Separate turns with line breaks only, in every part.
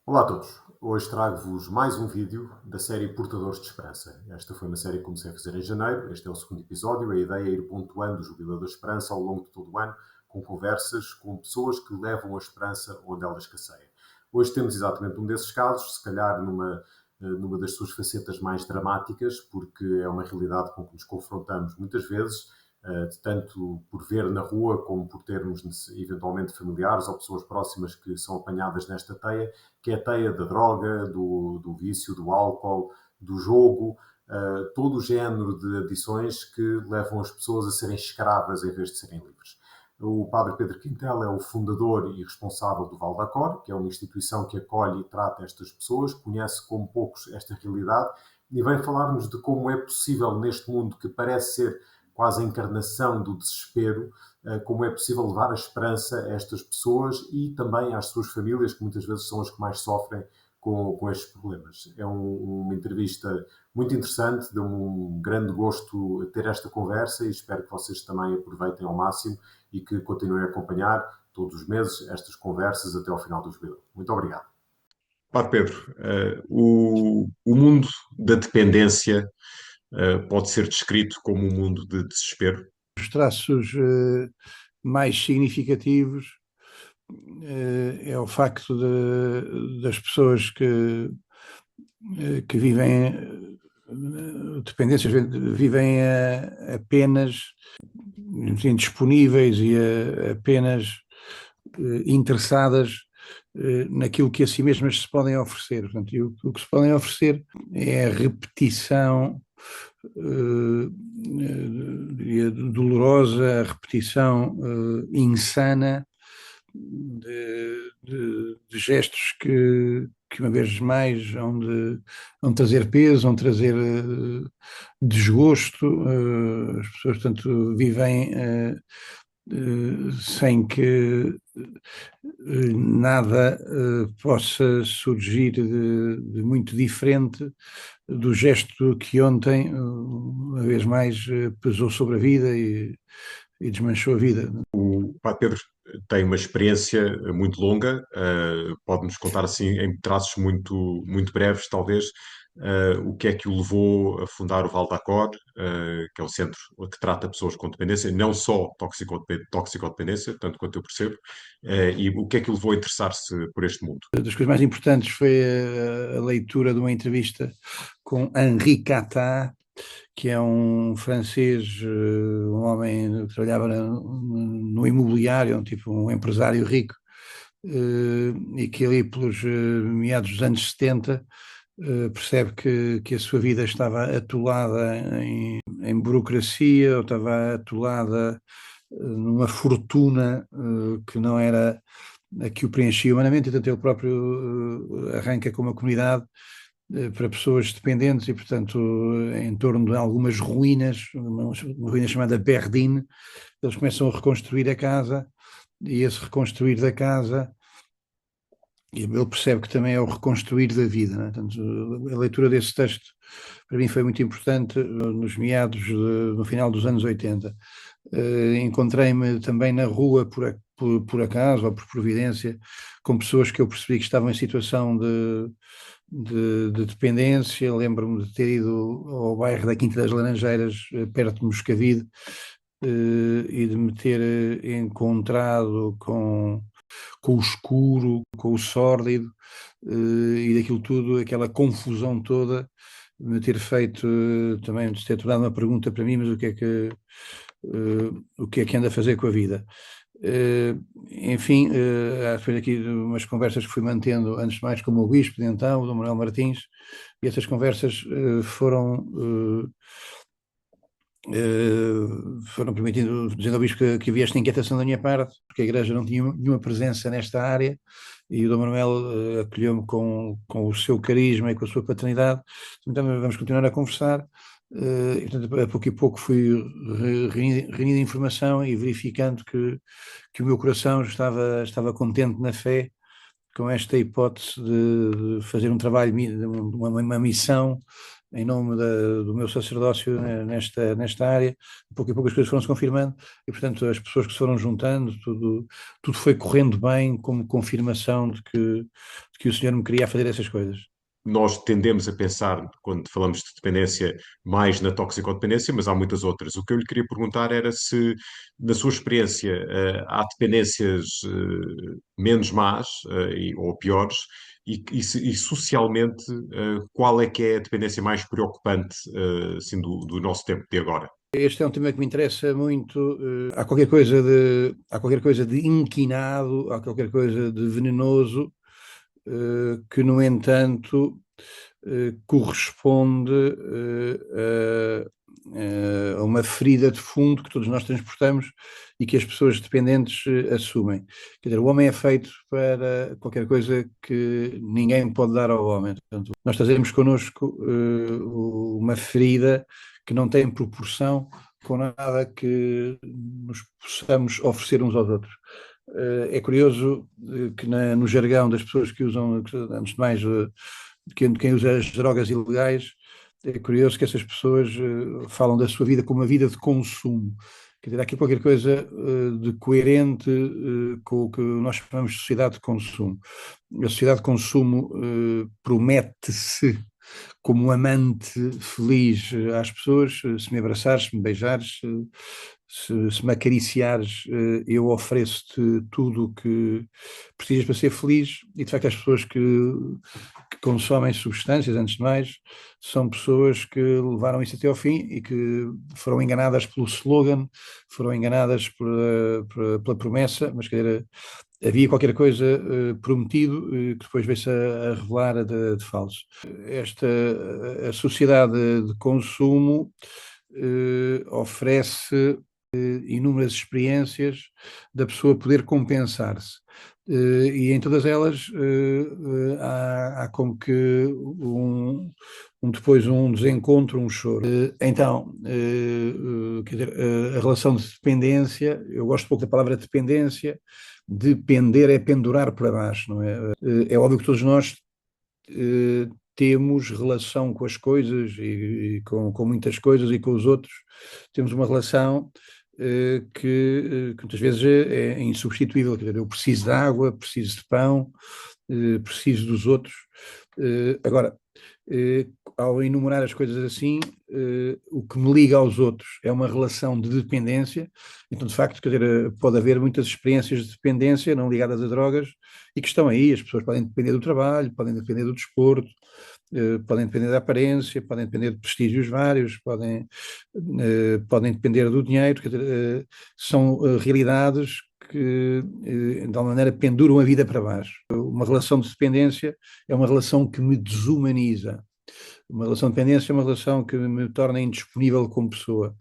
Olá a todos, hoje trago-vos mais um vídeo da série Portadores de Esperança. Esta foi uma série que comecei a fazer em janeiro, este é o segundo episódio. A ideia é ir pontuando o Jubileu da Esperança ao longo de todo o ano, com conversas com pessoas que levam a esperança onde ela escasseia. Hoje temos exatamente um desses casos, se calhar numa das suas facetas mais dramáticas, porque é uma realidade com que nos confrontamos muitas vezes, tanto por ver na rua como por termos eventualmente familiares ou pessoas próximas que são apanhadas nesta teia, que é a teia da droga, do vício, do álcool, do jogo, todo o género de adições que levam as pessoas a serem escravas em vez de serem livres. O Padre Pedro Quintela é o fundador e responsável do Val d'Acor, que é uma instituição que acolhe e trata estas pessoas, conhece como poucos esta realidade e vem falar-nos de como é possível neste mundo que parece ser quase a encarnação do desespero, como é possível levar a esperança a estas pessoas e também às suas famílias, que muitas vezes são as que mais sofrem com estes problemas. É uma entrevista muito interessante, deu-me um grande gosto ter esta conversa e espero que vocês também aproveitem ao máximo e que continuem a acompanhar todos os meses estas conversas até ao final do jubileu. Muito obrigado.
Padre Pedro, o mundo da dependência pode ser descrito como um mundo de desespero?
Os traços mais significativos é o facto das pessoas que vivem dependências, vivem apenas indisponíveis e apenas interessadas naquilo que a si mesmas se podem oferecer. Portanto, e o que se podem oferecer é a repetição dolorosa, a repetição insana de gestos que uma vez mais vão trazer peso, vão trazer desgosto. As pessoas, portanto, vivem sem que nada possa surgir de muito diferente do gesto que ontem, uma vez mais, pesou sobre a vida e desmanchou a vida.
O Padre Pedro tem uma experiência muito longa, pode-nos contar assim em traços muito breves, talvez, o que é que o levou a fundar o Val d'Acor, que é o centro que trata pessoas com dependência, não só toxicodependência, tanto quanto eu percebo, e o que é que o levou a interessar-se por este mundo?
Uma das coisas mais importantes foi a leitura de uma entrevista com Henri Catá, que é um francês, um homem que trabalhava no imobiliário, um empresário rico, e que ali pelos meados dos anos 70 percebe que a sua vida estava atolada em burocracia, ou estava atolada numa fortuna que não era a que o preenchia humanamente, e portanto ele próprio arranca com uma comunidade para pessoas dependentes e, portanto, em torno de algumas ruínas, uma ruína chamada Berdine. Eles começam a reconstruir a casa, e esse reconstruir da casa, ele percebe que também é o reconstruir da vida, né? Portanto, a leitura desse texto para mim foi muito importante no final dos anos 80. Encontrei-me também na rua por acaso ou por providência com pessoas que eu percebi que estavam em situação de dependência. Lembro-me de ter ido ao bairro da Quinta das Laranjeiras, perto de Moscavide, e de me ter encontrado com o escuro, com o sórdido, e daquilo tudo, aquela confusão toda, me ter feito também, de ter tornado uma pergunta para mim: mas o que é que anda a fazer com a vida? Enfim, depois aqui de umas conversas que fui mantendo, antes de mais, com o meu bispo de então, o Dom Manuel Martins, e essas conversas foram permitindo, dizendo ao bispo que havia esta inquietação da minha parte, porque a igreja não tinha nenhuma presença nesta área, e o Dom Manuel acolheu-me com o seu carisma e com a sua paternidade. Então vamos continuar a conversar. E, portanto, a pouco e pouco fui reunindo informação e verificando que o meu coração estava contente na fé, com esta hipótese de fazer um trabalho, uma missão em nome do meu sacerdócio nesta área, pouco a pouco as coisas foram se confirmando e, portanto, as pessoas que se foram juntando, tudo foi correndo bem como confirmação de que o Senhor me queria fazer essas coisas.
Nós tendemos a pensar, quando falamos de dependência, mais na toxicodependência, mas há muitas outras. O que eu lhe queria perguntar era se, na sua experiência, há dependências menos más ou piores, e socialmente, qual é que é a dependência mais preocupante, assim, do nosso tempo de agora?
Este é um tema que me interessa muito. Há qualquer coisa de inquinado, há qualquer coisa de venenoso, que, no entanto, corresponde a uma ferida de fundo que todos nós transportamos e que as pessoas dependentes assumem. Quer dizer, o homem é feito para qualquer coisa que ninguém pode dar ao homem. Portanto, nós trazemos connosco uma ferida que não tem proporção com nada que nos possamos oferecer uns aos outros. É curioso que no jargão das pessoas que usam, antes de mais, quem usa as drogas ilegais, é curioso que essas pessoas falam da sua vida como uma vida de consumo. Quer dizer, há aqui qualquer coisa de coerente com o que nós chamamos de sociedade de consumo. A sociedade de consumo promete-se como um amante feliz às pessoas, se me abraçares, se me beijares, se me acariciares, eu ofereço-te tudo o que precisas para ser feliz. E de facto as pessoas que consomem substâncias, antes de mais, são pessoas que levaram isso até ao fim e que foram enganadas pelo slogan, foram enganadas pela promessa, mas quer dizer, havia qualquer coisa prometido que depois veio-se a revelar de falso. A sociedade de consumo oferece inúmeras experiências da pessoa poder compensar-se. E em todas elas há como que depois um desencontro, um choro. Então, quer dizer, a relação de dependência, eu gosto pouco da palavra dependência. Depender é pendurar para baixo, não é? É óbvio que todos nós temos relação com as coisas e com muitas coisas e com os outros. Temos uma relação que muitas vezes é insubstituível. Quer dizer, eu preciso de água, preciso de pão, preciso dos outros. Agora, ao enumerar as coisas assim, o que me liga aos outros é uma relação de dependência. Então, de facto, quer dizer, pode haver muitas experiências de dependência não ligadas a drogas e que estão aí. As pessoas podem depender do trabalho, podem depender do desporto, podem depender da aparência, podem depender de prestígios vários, podem depender do dinheiro. Quer dizer, são realidades que, de alguma maneira, penduram a vida para baixo. Uma relação de dependência é uma relação que me desumaniza. Uma relação de dependência é uma relação que me torna indisponível como pessoa.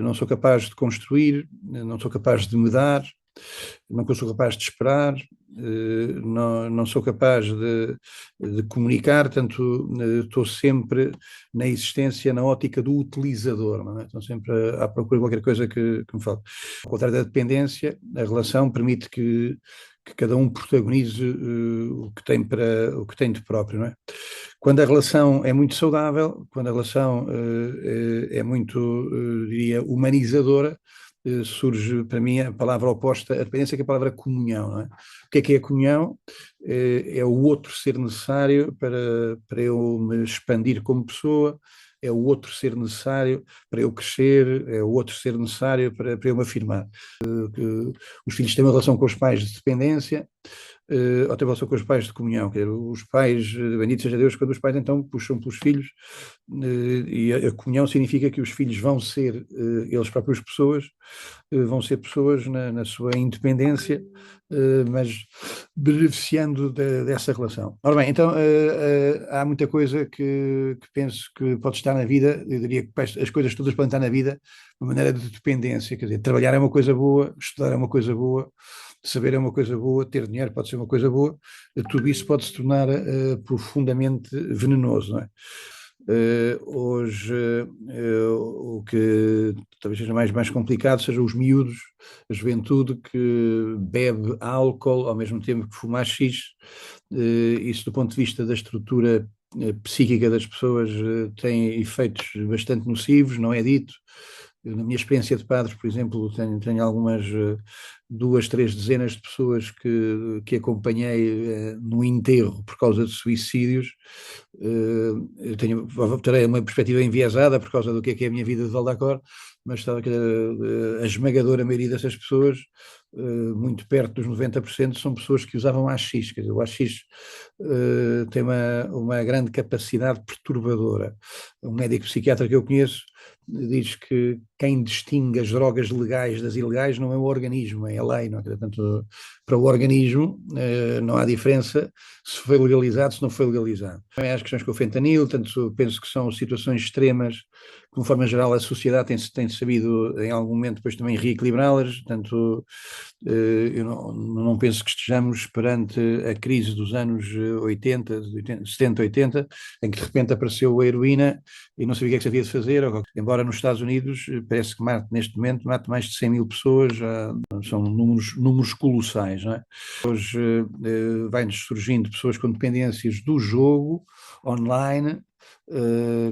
Não sou capaz de construir, não sou capaz de me dar, não sou capaz de esperar, não sou capaz de comunicar, tanto estou sempre na existência, na ótica do utilizador, não é? Estou sempre à procura de qualquer coisa que me falte. Ao contrário da dependência, a relação permite que cada um protagonize o que tem de próprio, não é? Quando a relação é muito saudável, quando a relação é muito, diria, humanizadora, surge para mim a palavra oposta à dependência, que é a palavra comunhão, não é? O que é a comunhão? É o outro ser necessário para eu me expandir como pessoa, é o outro ser necessário para eu crescer, é o outro ser necessário para eu me afirmar. Os filhos têm uma relação com os pais de dependência, ou têm uma relação com os pais de comunhão. Quer dizer, os pais, bendito seja Deus, quando os pais então puxam pelos filhos, e a comunhão significa que os filhos vão ser eles próprios pessoas, vão ser pessoas na sua independência, mas beneficiando dessa relação. Ora bem, então há muita coisa que penso que pode estar na vida. Eu diria que as coisas todas podem estar na vida de uma maneira de dependência. Quer dizer, trabalhar é uma coisa boa, estudar é uma coisa boa, saber é uma coisa boa, ter dinheiro pode ser uma coisa boa. Tudo isso pode se tornar profundamente venenoso, não é? Hoje o que talvez seja mais complicado sejam os miúdos, a juventude que bebe álcool ao mesmo tempo que fuma haxixe. Isso do ponto de vista da estrutura psíquica das pessoas tem efeitos bastante nocivos, não é dito. Eu, na minha experiência de padre, por exemplo, tenho algumas 2, 3 dezenas de pessoas que acompanhei no enterro por causa de suicídios. Eu terei uma perspectiva enviesada por causa do que é a minha vida de Valdacor, mas estava a esmagadora maioria dessas pessoas, muito perto dos 90%, são pessoas que usavam AX. Quer dizer, o AX tem uma grande capacidade perturbadora. Um médico psiquiatra que eu conheço diz que quem distingue as drogas legais das ilegais não é o organismo, é a lei. Não é? Portanto, para o organismo não há diferença se foi legalizado, se não foi legalizado. Também há as questões com o fentanil, tanto penso que são situações extremas que, de forma geral, a sociedade tem sabido, em algum momento, depois também reequilibrá-las. Portanto, eu não penso que estejamos perante a crise dos anos 70, 80, em que de repente apareceu a heroína e não sabia o que é que se havia de fazer, embora nos Estados Unidos parece que neste momento mate mais de 100 mil pessoas, são números colossais, não é? Hoje vai-nos surgindo pessoas com dependências do jogo online.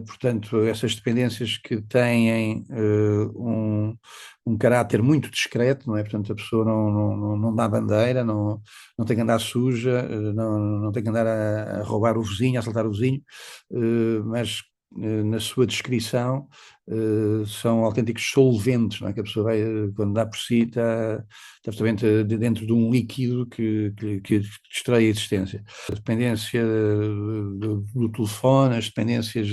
Portanto, essas dependências que têm um caráter muito discreto, não é? Portanto, a pessoa não dá bandeira, não tem que andar suja, não tem que andar a roubar o vizinho, a assaltar o vizinho, mas na sua descrição são autênticos solventes, não é? Que a pessoa vai, quando dá por si, está perfeitamente dentro de um líquido que destrói a existência. A dependência do telefone, as dependências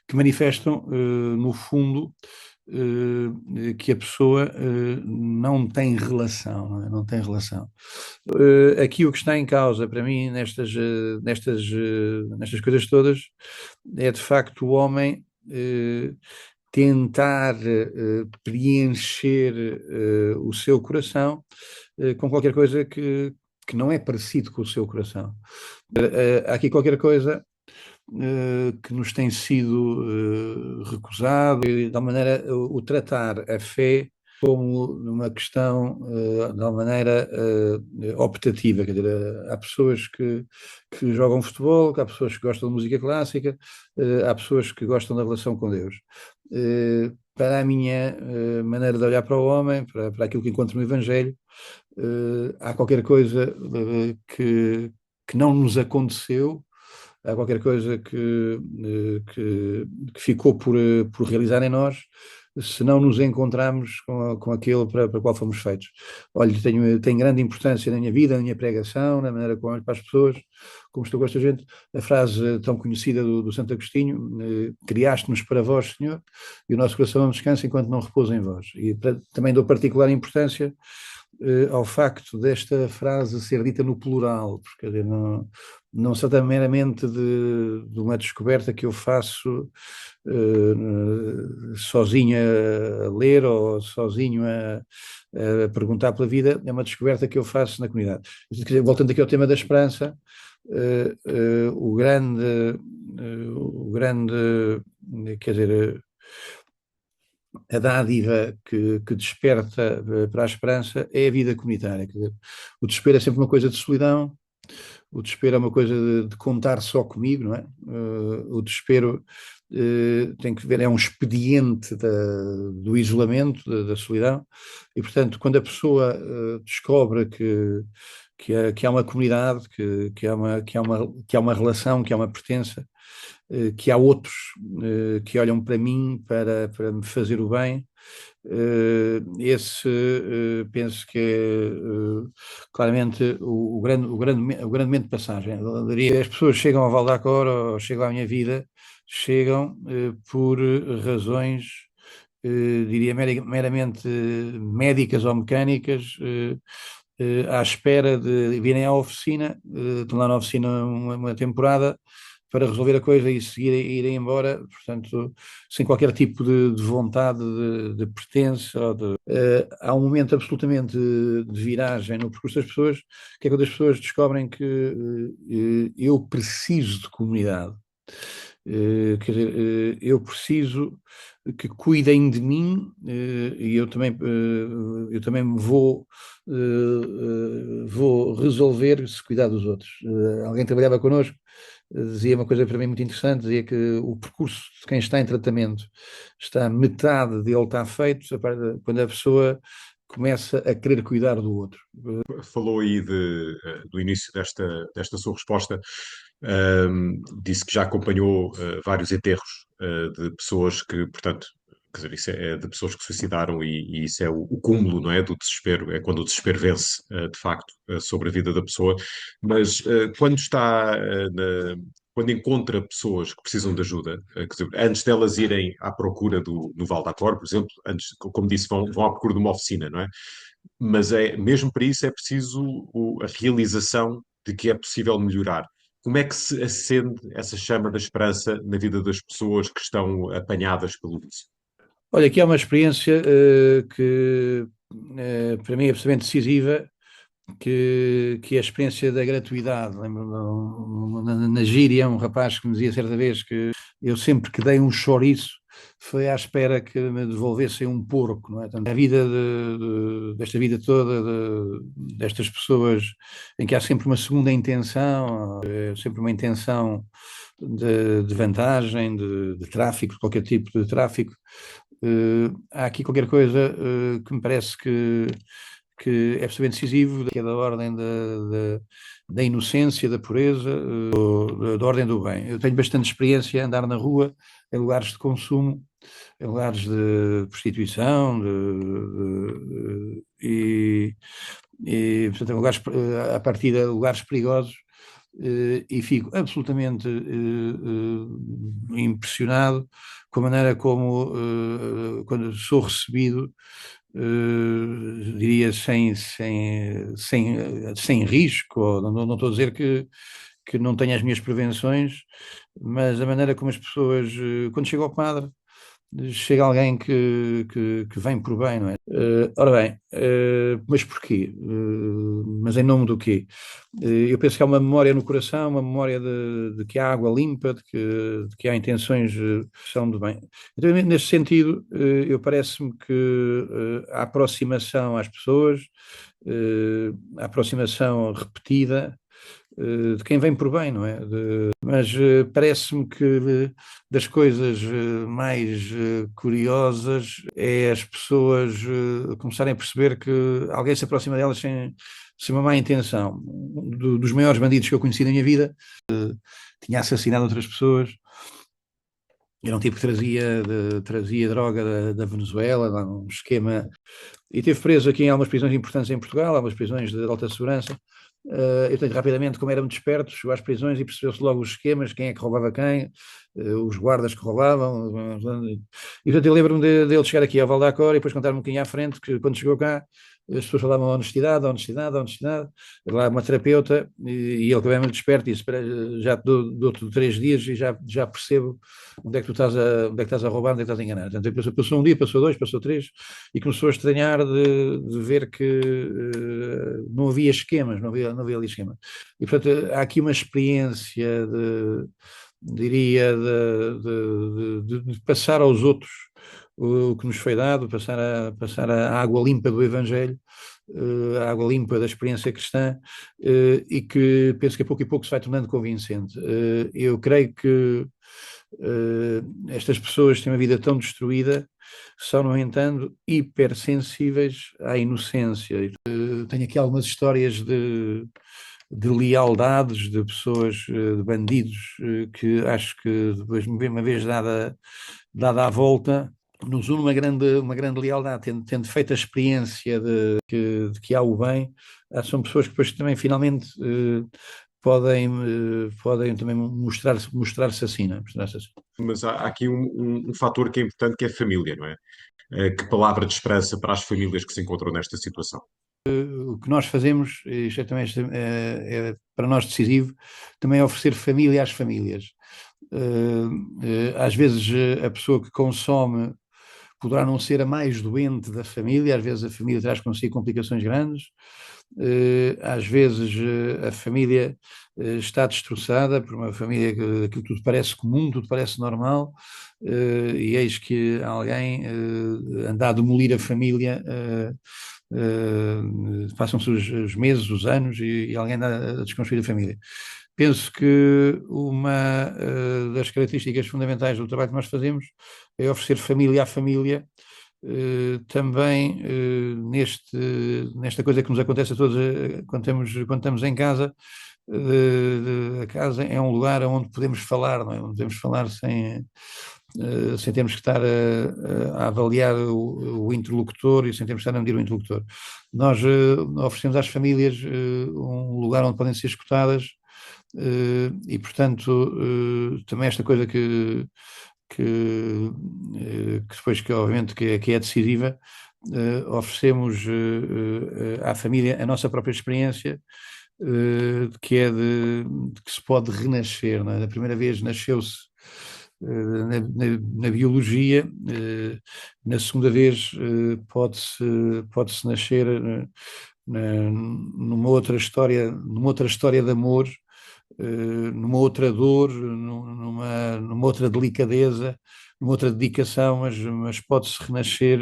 que manifestam, no fundo, que a pessoa não tem relação, não é? Não tem relação. Aqui o que está em causa para mim nestas coisas todas é de facto o homem tentar preencher o seu coração com qualquer coisa que não é parecido com o seu coração. Há aqui qualquer coisa que nos tem sido recusado, e de alguma maneira o tratar a fé como uma questão de uma maneira optativa. Quer dizer, há pessoas que jogam futebol, há pessoas que gostam de música clássica, há pessoas que gostam da relação com Deus. Para a minha maneira de olhar para o homem, para aquilo que encontro no Evangelho, há qualquer coisa que não nos aconteceu, há qualquer coisa que ficou por realizar em nós, se não nos encontramos com aquilo para o qual fomos feitos. Olha, tem grande importância na minha vida, na minha pregação, na maneira como olho para as pessoas, como estou com esta gente. A frase tão conhecida do Santo Agostinho, criaste-nos para vós, Senhor, e o nosso coração não descansa enquanto não repousa em vós. E também dou particular importância ao facto desta frase ser dita no plural, porque quer dizer, não se trata meramente de uma descoberta que eu faço sozinho a ler ou sozinho a perguntar pela vida, é uma descoberta que eu faço na comunidade. Voltando aqui ao tema da esperança, o grande, quer dizer, a dádiva que desperta para a esperança é a vida comunitária. Quer dizer, o desespero é sempre uma coisa de solidão, o desespero é uma coisa de contar só comigo, não é? O desespero tem que ver, é um expediente do isolamento, da solidão, e portanto, quando a pessoa descobre que há uma comunidade, que há uma relação, que há uma pertença, que há outros que olham para mim para me fazer o bem, penso que é claramente o grande momento de passagem. As pessoas chegam ao Val d'Acor ou chegam à minha vida, chegam por razões, diria, meramente médicas ou mecânicas, à espera de virem à oficina, estão lá na oficina uma temporada, para resolver a coisa e seguir e irem embora, portanto, sem qualquer tipo de vontade de pertença. Há um momento absolutamente de viragem no percurso das pessoas, que é quando as pessoas descobrem que eu preciso de comunidade. Quer dizer, eu preciso que cuidem de mim, e eu também vou resolver se cuidar dos outros. Alguém trabalhava connosco, dizia uma coisa para mim muito interessante, dizia que o percurso de quem está em tratamento está metade dele está feito quando a pessoa começa a querer cuidar do outro.
Falou aí do início desta sua resposta, disse que já acompanhou vários enterros de pessoas que, portanto, quer dizer, isso é de pessoas que se suicidaram e isso é o cúmulo, não é, do desespero, é quando o desespero vence, de facto, sobre a vida da pessoa. Mas quando está quando encontra pessoas que precisam de ajuda, quer dizer, antes delas irem à procura no Val d'Acor, por exemplo, antes, como disse, vão à procura de uma oficina, não é? Mas mesmo para isso é preciso a realização de que é possível melhorar. Como é que se acende essa chama da esperança na vida das pessoas que estão apanhadas pelo vício?
Olha, aqui há uma experiência que para mim é absolutamente decisiva, que é a experiência da gratuidade. Lembro na gíria, um rapaz que me dizia certa vez que eu sempre que dei um chouriço foi à espera que me devolvessem um porco, não é? Portanto, a vida desta vida toda, destas pessoas em que há sempre uma segunda intenção, sempre uma intenção de vantagem, de tráfico, de qualquer tipo de tráfico. Há aqui qualquer coisa que me parece que é absolutamente decisivo, que é da ordem da inocência, da pureza, da ordem do bem. Eu tenho bastante experiência a andar na rua, em lugares de consumo, em lugares de prostituição, portanto, em lugares, a partir de lugares perigosos, e fico absolutamente impressionado com a maneira como, quando sou recebido, diria sem risco, não estou a dizer que não tenho as minhas prevenções, mas a maneira como as pessoas, quando chega ao padre, chega alguém que vem por bem, não é? Ora bem, mas porquê? Mas em nome do quê? Eu penso que há uma memória no coração, uma memória de que há água limpa, de que há intenções que são do bem. Então, nesse sentido, eu parece-me que a aproximação às pessoas, a aproximação repetida, de quem vem por bem, não é? Mas parece-me que das coisas mais curiosas é as pessoas começarem a perceber que alguém se aproxima delas sem uma má intenção. Dos maiores bandidos que eu conheci na minha vida, tinha assassinado outras pessoas. Era um tipo que trazia droga da Venezuela, um esquema, e esteve preso aqui em algumas prisões importantes em Portugal, algumas prisões de alta segurança. Eu tenho rapidamente, como era muito esperto, chegou às prisões e percebeu-se logo os esquemas, quem é que roubava quem, os guardas que roubavam. E portanto eu lembro-me dele chegar aqui ao Val d'Acor e depois contar-me um bocadinho à frente que quando chegou cá as pessoas falavam honestidade. Lá uma terapeuta, e ele que é muito desperto disse: já te dou-te 3 dias e já percebo onde é que tu estás a roubar, onde é que estás a enganar. Portanto, passou um dia, passou 2, passou 3, e começou a estranhar de ver que não havia esquemas, não havia ali esquema. E portanto há aqui uma experiência diria, de passar aos outros o que nos foi dado, passar a água limpa do Evangelho, a água limpa da experiência cristã, e que penso que a pouco e pouco se vai tornando convincente. Eu creio que estas pessoas têm uma vida tão destruída, são, no entanto, hipersensíveis à inocência. Tenho aqui algumas histórias de lealdades de pessoas, de bandidos, que acho que depois, uma vez dada a volta, nos une uma grande lealdade, tendo feito a experiência de que há o bem. São pessoas que depois também finalmente podem também mostrar-se assim, não é? Mostrar-se assim.
Mas há aqui um fator que é importante, que é a família, não é? Que palavra de esperança para as famílias que se encontram nesta situação?
O que nós fazemos, isto também é para nós decisivo, também é oferecer família às famílias. Às vezes a pessoa que consome poderá não ser a mais doente da família, às vezes a família traz consigo complicações grandes, Às vezes a família está destroçada por uma família que aquilo tudo parece comum, tudo parece normal, e eis que alguém anda a demolir a família. Passam-se os meses, os anos e alguém anda a desconstruir a família. Penso que uma das características fundamentais do trabalho que nós fazemos é oferecer família à família, também nesta coisa que nos acontece a todos quando estamos em casa. A casa é um lugar onde podemos falar, não é? Onde podemos falar sem termos que estar a avaliar o interlocutor e sem termos que estar a medir o interlocutor. Nós oferecemos às famílias um lugar onde podem ser escutadas, e, portanto, também esta coisa que depois que obviamente que é decisiva, oferecemos à família a nossa própria experiência, que é de que se pode renascer, não é? Da primeira vez nasceu-se na biologia, na segunda vez pode-se nascer numa outra história de amor, numa outra dor, numa outra delicadeza, numa outra dedicação, mas pode-se renascer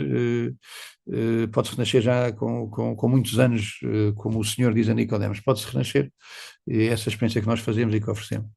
já com muitos anos, como o Senhor diz a Nicodemos, pode-se renascer, e essa experiência que nós fazemos e que oferecemos.